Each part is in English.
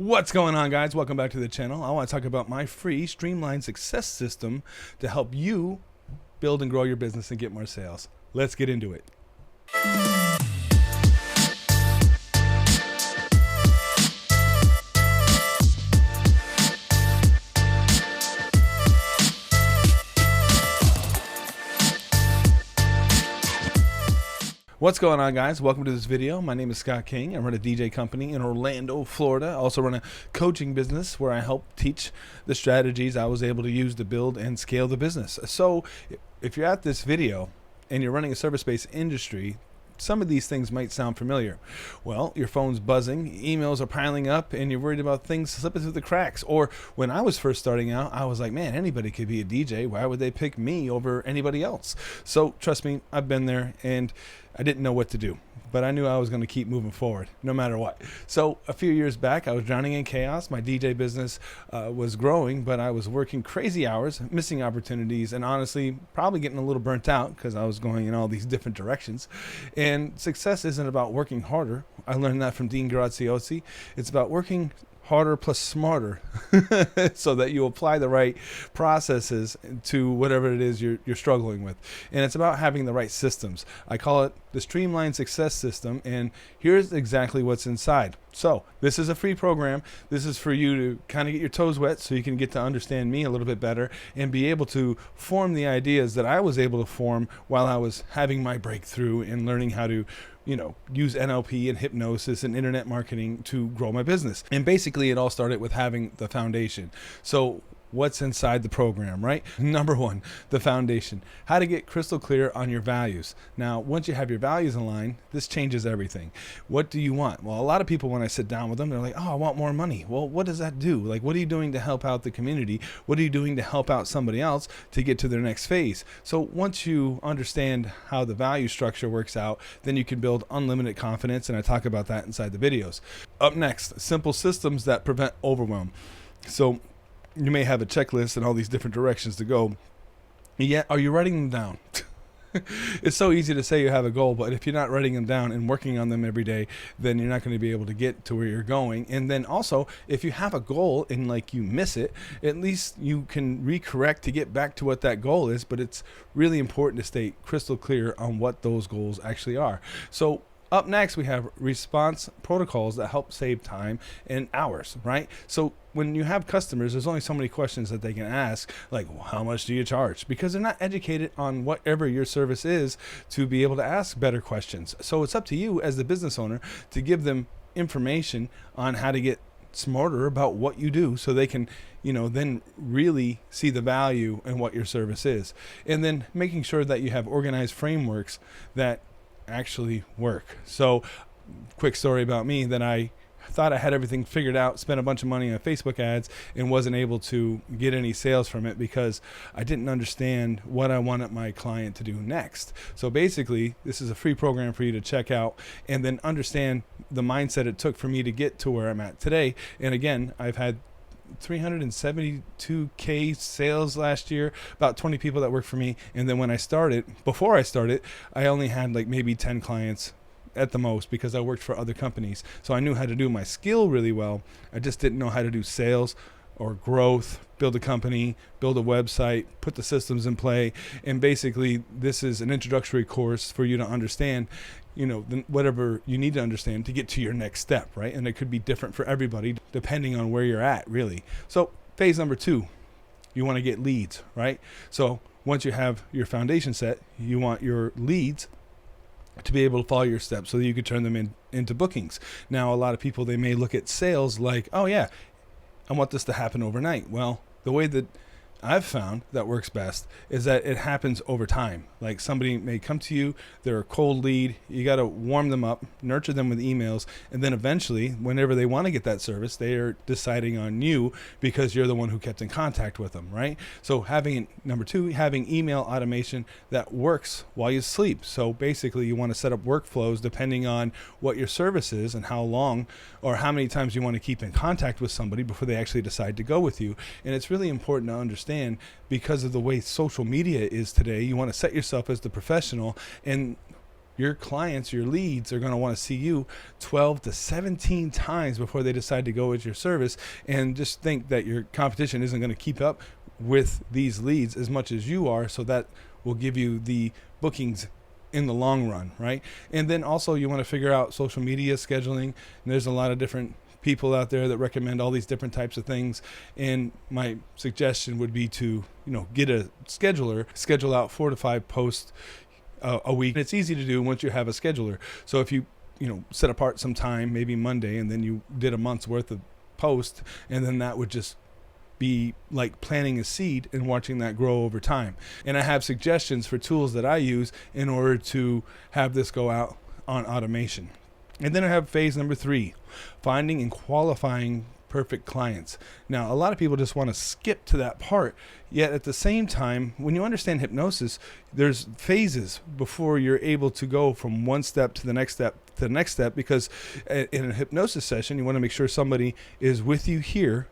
What's going on, guys? Welcome back to the channel. I want to talk about my free Streamline Success System to help you build and grow your business and get more sales. Let's get into it. What's going on, guys? Welcome to this video. My name is Scott King. I run a DJ company in Orlando, Florida. I also run a coaching business where I help teach the strategies I was able to use to build and scale the business. So if you're at this video and you're running a service-based industry, some of these things might sound familiar. Well, your phone's buzzing, emails are piling up, and you're worried about things slipping through the cracks. Or when I was first starting out, I was like, man, anybody could be a DJ. Why would they pick me over anybody else? So trust me, I've been there, and I didn't know what to do, but I knew I was going to keep moving forward no matter what. So a few years back, I was drowning in chaos. My DJ business was growing, but I was working crazy hours, missing opportunities, and honestly, probably getting a little burnt out because I was going in all these different directions. And success isn't about working harder. I learned that from Dean Graziosi. It's about working harder plus smarter so that you apply the right processes to whatever it is you're struggling with. And it's about having the right systems. I call it the Streamline Success System, and here's exactly what's inside. So this is a free program. This is for you to kind of get your toes wet so you can get to understand me a little bit better and be able to form the ideas that I was able to form while I was having my breakthrough and learning how to use NLP and hypnosis and internet marketing to grow my business. And basically it all started with having the foundation. So what's inside the program, right? Number one, the foundation. How to get crystal clear on your values. Now, once you have your values in line, this changes everything. What do you want? Well, a lot of people, when I sit down with them, they're like, oh, I want more money. Well, what does that do? Like, what are you doing to help out the community? What are you doing to help out somebody else to get to their next phase? So once you understand how the value structure works out, then you can build unlimited confidence. And I talk about that inside the videos. Up next, simple systems that prevent overwhelm. So you may have a checklist and all these different directions to go. Yet, are you writing them down? It's so easy to say you have a goal, but if you're not writing them down and working on them every day, then you're not going to be able to get to where you're going. And then also, if you have a goal and like you miss it, at least you can recorrect to get back to what that goal is. But it's really important to stay crystal clear on what those goals actually are. So up next, we have response protocols that help save time and hours, right? So when you have customers, there's only so many questions that they can ask, like, well, how much do you charge? Because they're not educated on whatever your service is to be able to ask better questions. So it's up to you as the business owner to give them information on how to get smarter about what you do so they can then really see the value in what your service is. And then making sure that you have organized frameworks that actually work. So quick story about me, that I thought I had everything figured out, spent a bunch of money on Facebook ads and wasn't able to get any sales from it because I didn't understand what I wanted my client to do next. So basically, this is a free program for you to check out and then understand the mindset it took for me to get to where I'm at today. And again, I've had 372K sales last year, about 20 people that work for me. And then before I started, I only had like maybe 10 clients at the most because I worked for other companies. So I knew how to do my skill really well. I just didn't know how to do sales or growth, build a company, build a website, put the systems in play. And basically this is an introductory course for you to understand whatever you need to understand to get to your next step, right? And it could be different for everybody depending on where you're at, really. So phase number 2, you want to get leads, right? So once you have your foundation set, you want your leads to be able to follow your steps so that you can turn them into bookings. Now, a lot of people, they may look at sales like, oh yeah, I want this to happen overnight. Well, the way that I've found that works best is that it happens over time. Like somebody may come to you, they're a cold lead, you got to warm them up, nurture them with emails, and then eventually, whenever they want to get that service, they are deciding on you because you're the one who kept in contact with them, right? So number 2, having email automation that works while you sleep. So basically, you want to set up workflows depending on what your service is and how long or how many times you want to keep in contact with somebody before they actually decide to go with you. And it's really important to understand, because of the way social media is today, you want to set yourself as the professional and your clients, your leads are going to want to see you 12 to 17 times before they decide to go with your service. And just think that your competition isn't going to keep up with these leads as much as you are. So that will give you the bookings in the long run, right? And then also you want to figure out social media scheduling. And there's a lot of different people out there that recommend all these different types of things. And my suggestion would be to, get a scheduler, schedule out 4 to 5 posts a week. And it's easy to do once you have a scheduler. So if you, set apart some time, maybe Monday, and then you did a month's worth of post, and then that would just be like planting a seed and watching that grow over time. And I have suggestions for tools that I use in order to have this go out on automation. And then I have phase number 3, finding and qualifying perfect clients. Now, a lot of people just want to skip to that part, yet at the same time, when you understand hypnosis, there's phases before you're able to go from one step to the next step to the next step, because in a hypnosis session, you want to make sure somebody is with you here.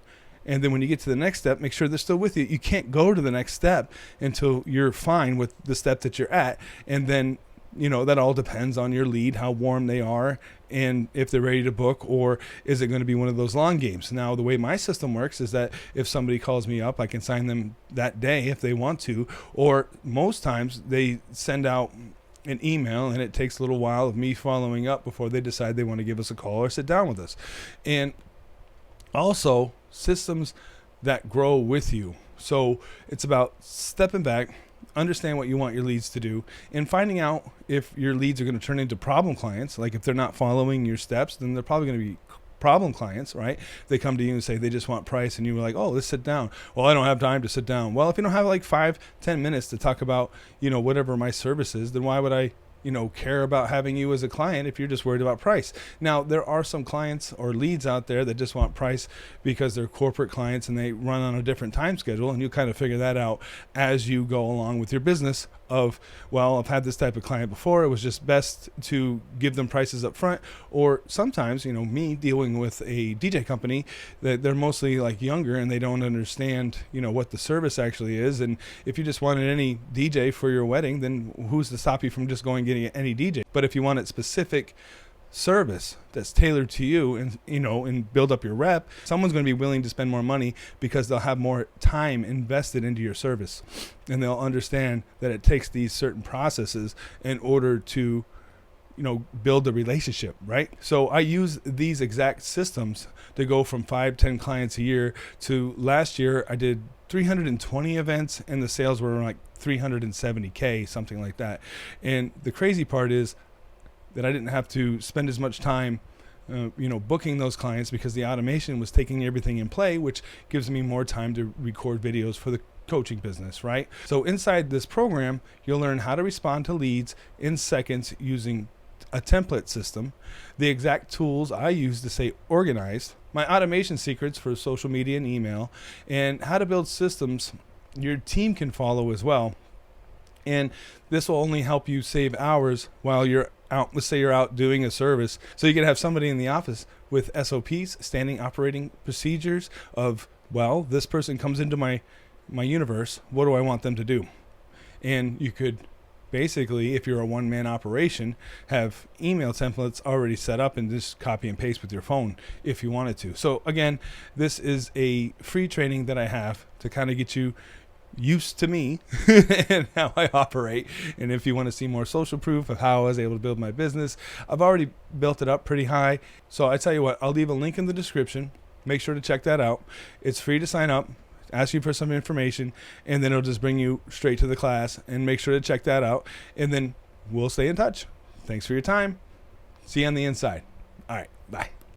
And then when you get to the next step, make sure they're still with you. You can't go to the next step until you're fine with the step that you're at. And then, that all depends on your lead, how warm they are, and if they're ready to book, or is it going to be one of those long games? Now, the way my system works is that if somebody calls me up, I can sign them that day if they want to, or most times they send out an email and it takes a little while of me following up before they decide they want to give us a call or sit down with us. And also systems that grow with you. So it's about stepping back, understand what you want your leads to do, and finding out if your leads are going to turn into problem clients. Like if they're not following your steps, then they're probably going to be problem clients, right? They come to you and say they just want price, and you were like, oh, let's sit down. Well, I don't have time to sit down. Well, if you don't have like 5-10 minutes to talk about, whatever my service is, then why would I care about having you as a client if you're just worried about price? Now, there are some clients or leads out there that just want price because they're corporate clients and they run on a different time schedule, and you kind of figure that out as you go along with your business of, well, I've had this type of client before. It was just best to give them prices up front. Or sometimes, me dealing with a DJ company, that they're mostly like younger and they don't understand, what the service actually is. And if you just wanted any DJ for your wedding, then who's to stop you from just going getting any DJ? But if you wanted specific service that's tailored to you and build up your rep, someone's going to be willing to spend more money because they'll have more time invested into your service, and they'll understand that it takes these certain processes in order to build the relationship, right? So I use these exact systems to go from 5-10 clients a year to last year I did 320 events and the sales were like 370K, something like that. And the crazy part is that I didn't have to spend as much time booking those clients, because the automation was taking everything in play, which gives me more time to record videos for the coaching business, right? So inside this program, you'll learn how to respond to leads in seconds using a template system, the exact tools I use to stay organized, my automation secrets for social media and email, and how to build systems your team can follow as well. And this will only help you save hours while you're out. Let's say you're out doing a service. So you can have somebody in the office with SOPs, standing operating procedures of, well, this person comes into my universe. What do I want them to do? And you could basically, if you're a one-man operation, have email templates already set up and just copy and paste with your phone if you wanted to. So again, this is a free training that I have to kind of get you used to me and how I operate. And if you want to see more social proof of how I was able to build my business, I've already built it up pretty high. So I tell you what, I'll leave a link in the description. Make sure to check that out. It's free to sign up. Ask you for some information, and then it'll just bring you straight to the class. And make sure to check that out, and then we'll stay in touch. Thanks for your time. See you on the inside. All right, bye.